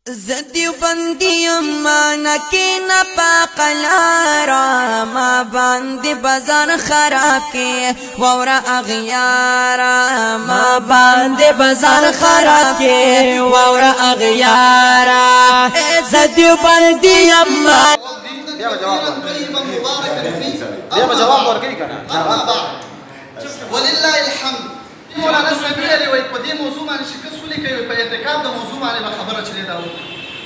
زدیو بندیم مانکی نپاق لارا ما باندې بازار خراب کی وورا اغیارا ما باندې بازار خراب کی وورا اغیارا زدیو بندیم بیا جواب ورکړي کنه ولله الحمد مولانا سبیل وي په دې موضوع باندې شکست ولیکي په اعتکاف د موضوع باندې خبره چلے دا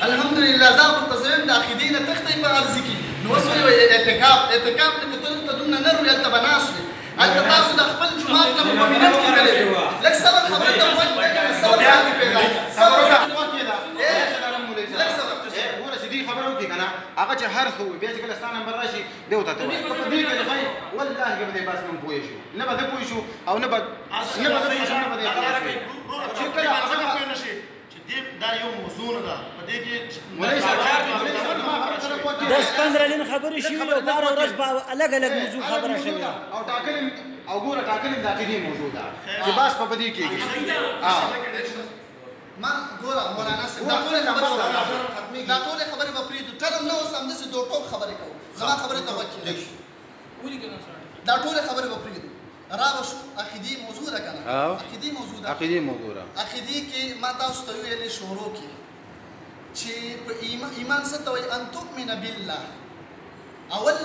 الحمدلله دا متزم د عقیدې نه تخته په ارض کې نو وسوي وي اعتکاف نه کتل ته دونه نر وي ته بناسي انت تاسو د خپل جماعت له مؤمنینت کې غلې لکه سبا خبره ته وایي سبا پیدا هغه چې هر څو بیا چې کله ستاسو نمبر راشي دی وته ته په دې کې ځای والله کې به بس من پوي شو نه به پوي شو او نه به چې کله هغه پوي نشي چې دې دا یو موضوع نه ده په دې کې د 15 لین خبرې شي او بار ورځ په الګ الګ موضوع خبره شوی او ټاکل او ګوره ټاکل د عقیدې موضوع ده چې بس په دې کې ما ګوره مولانا صاحب دا ټول خبره په پریدو ترم نو سم دسه دوه ټوک خبره کوو زما خبره ته وکړه ولي کنه دا ټول خبره په پریدو راوښ عقیدی موضوع ده کنه عقیدی موضوع ده عقیدی کې ما تاسو ته ویلې شروع کې چې په ایمان څه ته وایي ان تؤمن بالله اول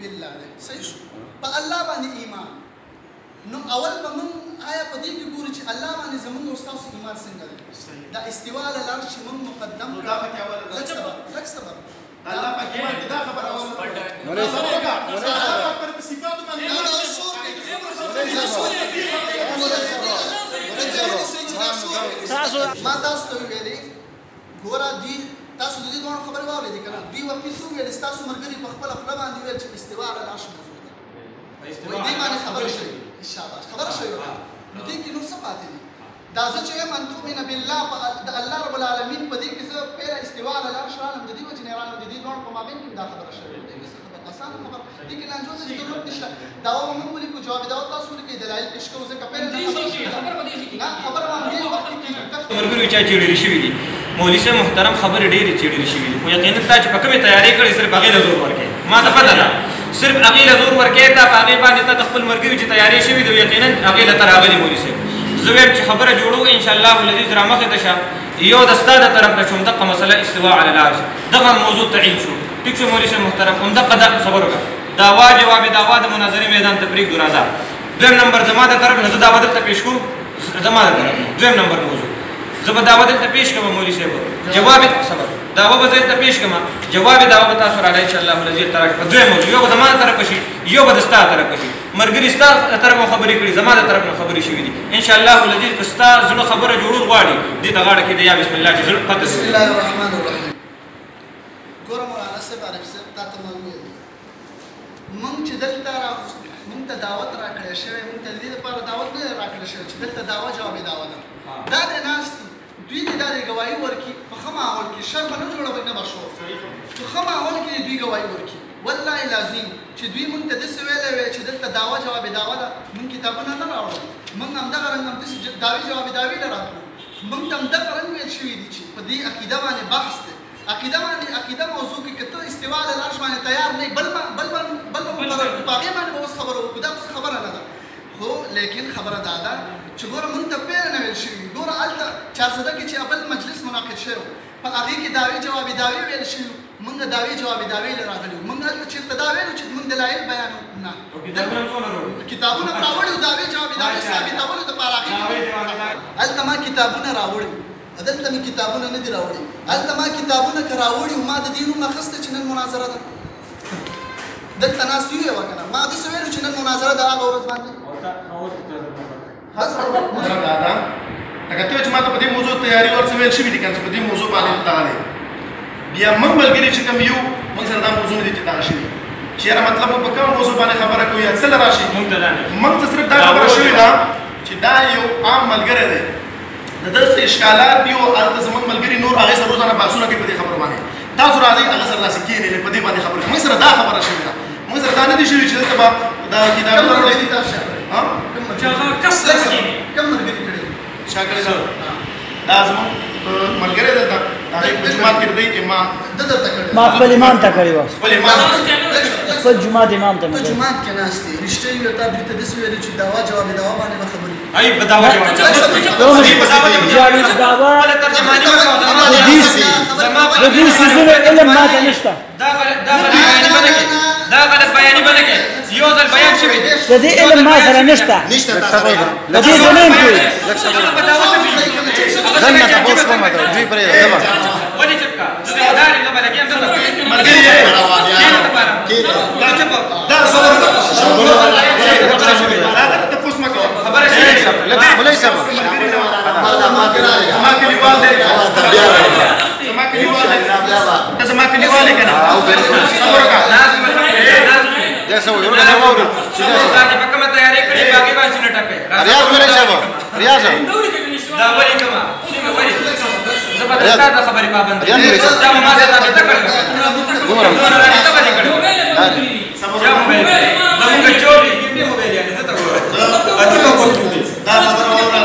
بالله صحیح شو په الله باندې ایمان نو اول به من آیا په دې کې ګورو چې الله باندې زمونږ او ستاسو ایمان څنګه دی دا استوا له لار چې موږ مقدم لک صبر الله پاک ایمان دا خبره مولوی صاحب پر صفات باندې ما تاسو ته ویلې ګوره دی تاسو د دې دوه خبرې واورېدې کنه دوی وختي څو ویل ستاسو مرګري په خپل خپل باندې ویل چې استوا له لار شمه دې باندې خبر شي شاباش خبر شي نو دې کې نو څه پاتې دي دا زه چې من تؤمن بالله د الله رب العالمین په دې کې څه پیرا استوا علی العرش عالم د دې وجه نه رانه د دې دوه په مابین کې دا خبره شوې ده دې څه خبر آسان خبر دې کې لانجو څه ضرورت نشته دا موږ ولې کو جواب دا تاسو ولې دلایل پیش کوو ځکه پیرا خبر باندې وخت کې مرګري چا چیرې شي وي مولوی صاحب محترم خبر ډېرې چیرې شي وي خو یقینا تا چې په کومه تیاری کړې سره بغیر زور ورکې ما ته پته ده صرف هغې له زور ورکې ته په هغې باندې ته د خپل ملګري چې تیاری شوي دي یقینا هغې له ته راغلي مولوي صاحب زه وایم چې خبره جوړو انشاءالله العزیز رامخې ته شه یو د ستا د طرف نه شوم دغه مسله استوا علی العرش دغه موضوع تعین شو ټیک شو مولوي صاحب محترم همدغه دا خبر وکړه دعوا جواب دعوا د مناظرې میدان ته پرېږدو راځه دویم نمبر زما د طرف نه زه دعوا درته پېښ کوم زما د طرف نه دویم نمبر موضوع زه به دعوا درته پېښ کوم مولوي صاحب جواب صبر دعوا به زه درته پېښ کوم جواب دعوا به تاسو راغلی انشاءالله العزیز طرف په دویم موضوع یو به زما د طرف شي یو به د ستا طرف شي مرګري ستا طرف نه خبرې کړي زما د طرف نه خبرې شوي دي انشاءالله العزیز که ستا زړه خبره جوړول غواړي دې ته غاړه کېږده یا بسم الله چې زړه پته بسم الله الرحمن الرحیم ګوره مولانا صاحب عارف صاحب تا ته موږ چې دلته موږ ته دعوت راکړی شوی موږ ته د دې لپاره دعوت نه راکړی شوی چې دلته دعوه جواب دعوه ده دا دی ناست دوی دې دا د ګواهي ورکړي په ښه ماحول کې شر به نه جوړوي نه به شور په ښه ماحول کې دوی ګواهي ورکړي والله لازم چې دوی موږ ته داسې ویلی وی چې دلته دعوه جواب دعوه ده موږ کتابونه نه راوړو موږ همدغه رنګ همداسې دعوې جواب دعوې نه راتلو موږ ته همدغه رنګ ویل شوي دي چې په دې عقیده باندې بحث دی عقیده موضوع کې که ته استوا علی العرش باندې تیار نه بل په هغې باندې به اوس خبره وکړو دا خبره نه ده خو لیکن خبره دا ده چې ګوره موږ ته پیل نه ویل شوي ګوره هلته چارسده کې چې بل مجلس منعقد شوی په هغې کې دعوې جواب دعوې ویل شوي موږ دعوې جواب دعوې له راغلي موږ هلته چېرته دا ویلو چې موږ دلایل بیانو نه کتابونه راوړي دعوې جواب دعوې ثابتولو دپاره هغې هلته ما کتابونه راوړي دلته مې کتابونه نه دي راوړي هلته ما کتابونه که راوړي ما د دې نوم اخیستی چې نن مناظره ده دلته ناست یو یې وکنه ما داسې ویلو چې نن مناظره ده هغه ورځ باندې لکه ته چې ما ته په دې موضوع تیاري ورڅه ویل شوي دي که په دې موضوع باندې دغه دی بیا موږ ملګري چې کوم یو موږ سره دا موضوع نه دي چې دغه شوي چې یاره مطلب موږ په کوم موضوع باندې خبره کوو یا څه له راشي موږ ته صرف دا خبره شوې ده چې دا یو عام ملګری دی د ده څه اشکالات دي او هلته زموږ ملګري نور هغې سره روزانه بحثونه کوي په دې خبرو باندې تاسو راځئ هغه سره داسې کښېنئ په دې باندې خبرې موږ سره دا خبره شوې ده موږ سره دا نه دي شوي چې دلته به دا کتابونه راوړي کوم ملګري کړي چا کړی دا زموږ ملګری ده هغه په جماعت کې دی امام ما خپل امام ته کړی و خپل امام خپل جماعت امام ته په جماعت کې ناست دي رښتیا یې ورته بیرته داسې ویلي چې دعوا جواب دعوا باندې به خبرې ای بداوا جواب د دې سيزونو علم ما ته نشته دا غلط بیانې باندې کې یو ځل بیان شوی دی د دې علم ما سره نشته د دې دنیم کې زنه تاسو کومه ده دوی پرې ده ولې چپکا زه دا نه بلګیم ته ملګری دا صبر ته پوښتنه ما کوم خبره شي مولوي صاحب ما کلیوال دی ما کلیوال دی ته ما کلیوال کنه او بالکل صبر کا یا سو یو نه وورو چې په کومه تیاری کړې باقي باندې نه ټکه ریاض مولوي صاحب ریاض دا ولې کما زبردست خبرې پابند دا ما ته تابع کړل ګورم دا موبایل زموږ چوري کې موبایل یې نه ته ګورم اته په کوټه دا خبر اورا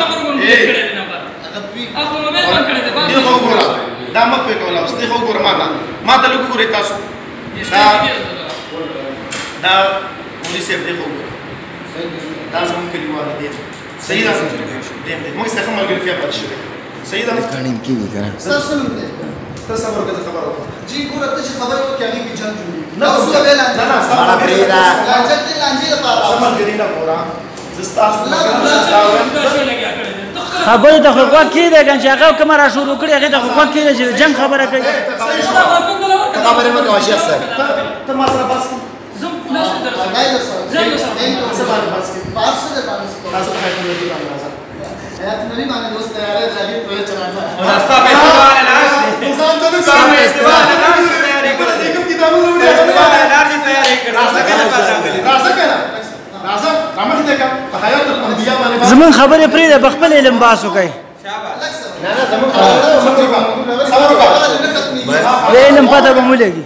دی خو ګورا دا مکه په کولا واست دی خو ګورا ما ته لګو ګورې تاسو دا پولیس یې دی خو ګورا دا زموږ کلیوال دی صحیح ده دې موږ څنګه ملګری کې پاتې شوی صحیح ده کانیم کې وی کنه ستاسو نوم دی ته صبر وکړه خبر وکړه جی ګوره ته چې خبرې وکړې هغې کې جنګ جوړېږي نه اوس به ویل نه سمه پرېږده لانجه دې لانجې لپاره ملګری نه ګورا زه ستاسو خبرې ته خو غوږ کېږدی که چې هغه کومه را شروع کړي هغې ته خو غوږ کېږدی چې د جنګ خبره کوي خبرې مه کوه شیخ صاحب ته ما سره بس کړه حیات نبی باندې دوست تیارې راځي په چرانه راستا په سوال لاس ځان ته نه سامنے استعمال تیاری کړه دې کوم کتابونه وړي استعمال لارې تیاری کړه راځه کنه راځه رامخ دې کا په حیات الانبیاء باندې زمون خبرې پرېږده په خپل علم بحث وکړئ نه نه زموږ صبر وکړه د علم پته به مو لګي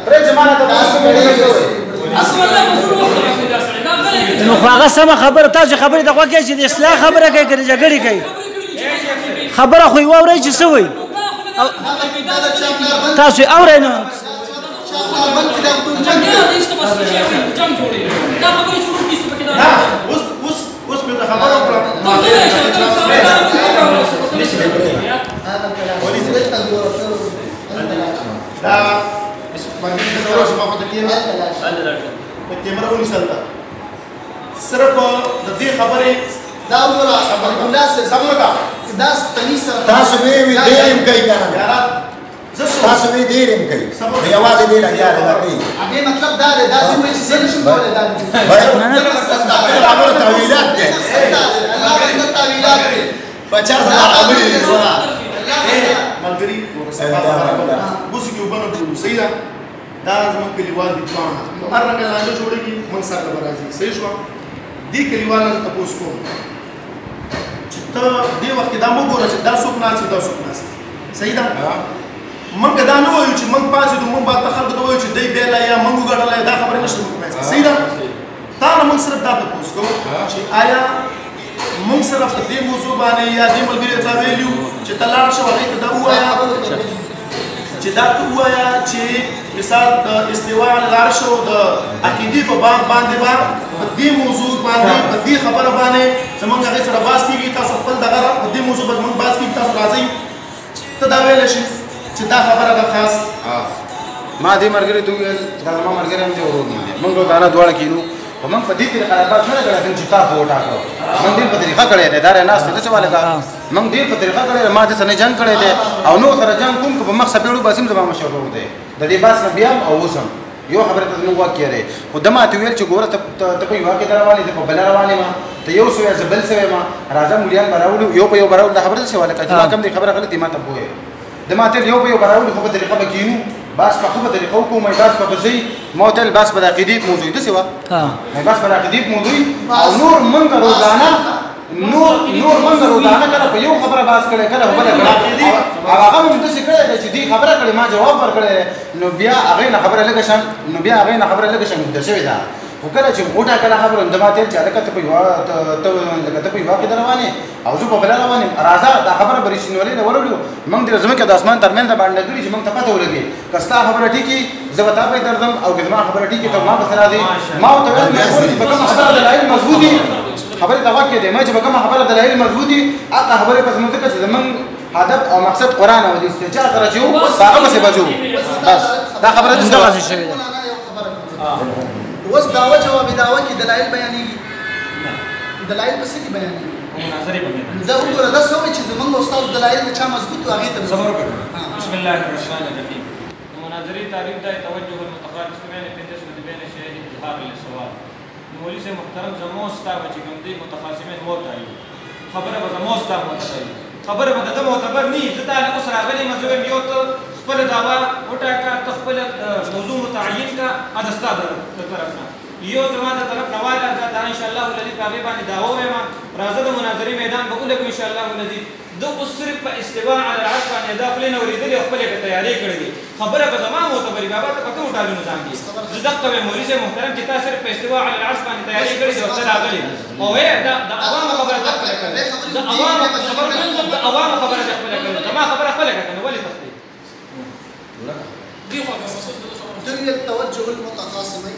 پرې جماعت تاسو نو خو هغه سمه خبره تاسو خبرې ته غوږ کېږئ چې د اصلاح خبره کوي که د جګړې کوي خبره خو یې واورئ چې څه وایي تاسو یې اورئ نو اوس مې ته خبره وکړه دا باندې څه راځي ما ته کېږي په کیمرا ونی سلطه صرف د دې خبرې دا وګوره صبر کا دا ستنی سره تاسو وی ډېرم کوي کنه یارا تاسو وی ډېرم کوي دی आवाज دې لګیا دی کوي هغه مطلب دا دی دا چې څه نشم کولای دا خبره تعویلات دي الله باندې تعویلات دي 50 خبرې ملګری اوس کې وبنه ټول صحیح ده دا زموږ کلیوال دي ځوان هر رنګ لاندې جوړېږي موږ سره راځي صحیح شو دې کلیوال ته تاسو کوم چې ته دې وخت دا مو ګوره چې دا څوک نه چې دا څوک نه صحیح ده موږ دا نه وایو چې موږ پاسې د موږ بعد خلکو ته وایو چې دی بیل یا موږ ګټل دا خبره نشته کومه صحیح ده تا نه موږ صرف دا تاسو کوو چې آیا موږ سره په دې موضوع باندې یا دې ملګری ته ویلو چې تلار شو هغه ته دا وایا چې دا وایا چې مثال د استواء العرش او د عقیدې په باب باندې په دې موضوع باندې په دې خبره باندې زمونږ هغه سره باس کیږي تاسو خپل دغه په دې موضوع باندې موږ باس کیږي تاسو راځي ته دا ویل شي چې دا خبره ده خاص ما دې مرګري ته ویل دا ما مرګري هم ته ورودي موږ ته نه دواړه کینو په موږ په دې طریقه راځو نه کړو چې تاسو وټا کړو موږ دې په طریقه کړې ده دا نه ست څه والے کا موږ دې په طریقه کړې ما دې سره جنگ کړې ده او نو سره جنگ کوم په مخ سپېړو باسم زما مشورو ده د دې باس بیا او وسم یو خبره ته نو واکې خو دما ته ویل چې ګوره ته په یو کې دروانې ته په بل روانې ما ته یو سوې زبل سوې ما راځه مليان براوړو یو په یو براوړو دا خبره څه والے کا چې کوم دې خبره غلطي ما ته وې دما ته یو په یو براوړو خو په طریقه بکینو باس په خو په طریقه کومه باس په بزي موتل باس په عقیدت موضوع دي سوا باس په عقیدت موضوع او نور منګ روزانه نور منګ روزانه کله په یو خبره باس کړي کله په بل کړي هغه هم د څه کړي چې دې خبره کړي ما جواب ورکړي نو بیا هغه نه خبره لګشم د شوی دا خو کله چې وټاکله خبره نو زما تېل چې هلکه ته په یوه کې روانې او زه په بله روان یم راځه دا خبره به رښتینولۍ نه وروړو موږ د ځمکې د اسمان ترمنځ باندې کړي چې موږ ته پته ولګي که ستا خبره ټیکي زه به تا پسې درځم او که زما خبره ټیکي ته ما پسې راځې ما ورته ویل چې به کومه خبره دلایل مضبوط دي خبرې ته غوږ کېدی ما چې به کومه خبره دلایل مضبوط دي هغه خبرې پسې مو ځکه چې زموږ هدف او مقصد قرآن او حدیث دی چې هغه سره چې وو هغه پسې به ځو بس دا خبره دغسې شوې ده اوس دعوه جواب دعوه کې دلایل بیانېږي دلایل پسې کې بیانېږي دا وګوره دا څه وایي چې زموږ استاد دلایل د چا مضبوط و هغې ته بسم الله الرحمن الرحیم مناظرې تعریف دا توجه المتخاصمین فی النسبة بین الشیئین اظهار للصواب مولوی صاحب محترم زمو ستا به چې کوم دی متخاصمین معتایي خبره به زمو ستا معتایي خبره به د ده معتبر نه وي زه تا اوس راغلی یم زه وایم یو ته خپله دعوا وټاکه ته خپله موضوع متعین کړه دا ستا د طرف نه یو زما د طرف نه وایه زه دا انشاءالله الذي په هغې باندې دعوه وایم راځه د مناظرې میدان به ولګو انشاءالله الذي ده اوس صرف په استواء علی العرش باندې دا خپلې نه اورېدلې او خپلې به تیارې کړې دي خبره به زما معتبري بابا ته په کومو ټالو نظام دي زه دقه وایم مولوي صاحب محترم چې تا صرف په استواء علی العرش باندې تیارې کړې دي او ته راغلې او د عوامو خبره ته خپله کړې د عوامو خبره ته خپله کړې زما خبره خپله کړه نو ولې تختی دنيا التوجه المتخاصمين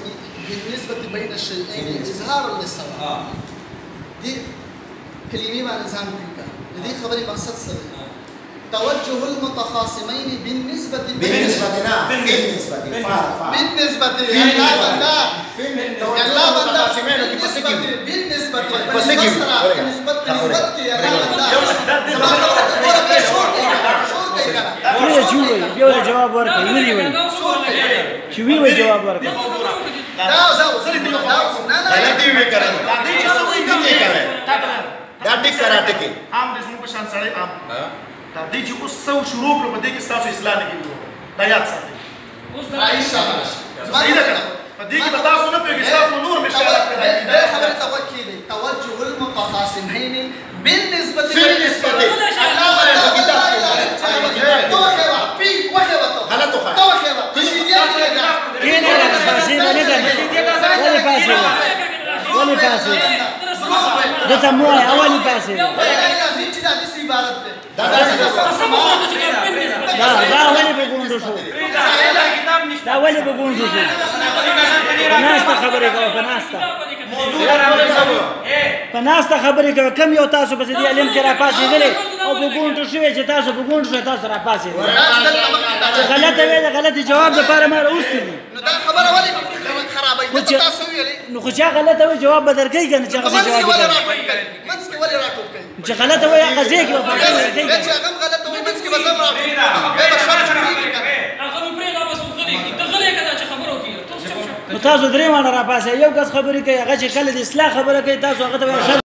بالنسبة بين الشيئين إظهارا للسواء دي كلمة مع الإنسان فيك دي خبري مقصد سري توجه المتخاصمين بالنسبة بالنسبة جواب ورکړي ویلي وي چې وی وی جواب ورکړي دا ټیک سره ټکی عام د زموږ په شان سړی عام دا دې چې اوس څو شروع کړو په دې کې ستاسو اصلاح نه کېږي دا یاد ساتئ عائشة صحیح ده که نه په دې کې به تاسو نه پوهېږئ ستاسو نور مشکلات پیدا کېږي خبرې ته غوږ کېږدئ توجه المتخاصمين بالنسبة ولې پاسې دته مو اولي پاسې دا ولې په ګوندو شو دا ولې په ګوندو شو پناسته خبرې کوه پناسته خبرې کوه کم یو تاسو په دې علم کې را پاسېدلې او په ګوندو شوې چې تاسو په ګوندو شوې تاسو را پاسېدلې چې غلطه وې د غلطي جواب لپاره ما راوستي نو دا خبره ولې خرابوي تاسو ویلې نو خو چې غلطه وې جواب به درکوي که نه چې هغه جواب منځ کې ولې راټوپ کوي چې غلطه وې هغه ځای کې به چې هغه غلطه وې منځ کې به زم راټوپ نو تاسو درې وانه را پاسه یو کس خبرې کوي هغه چې کله د اصلاح خبره کوي تاسو هغه ته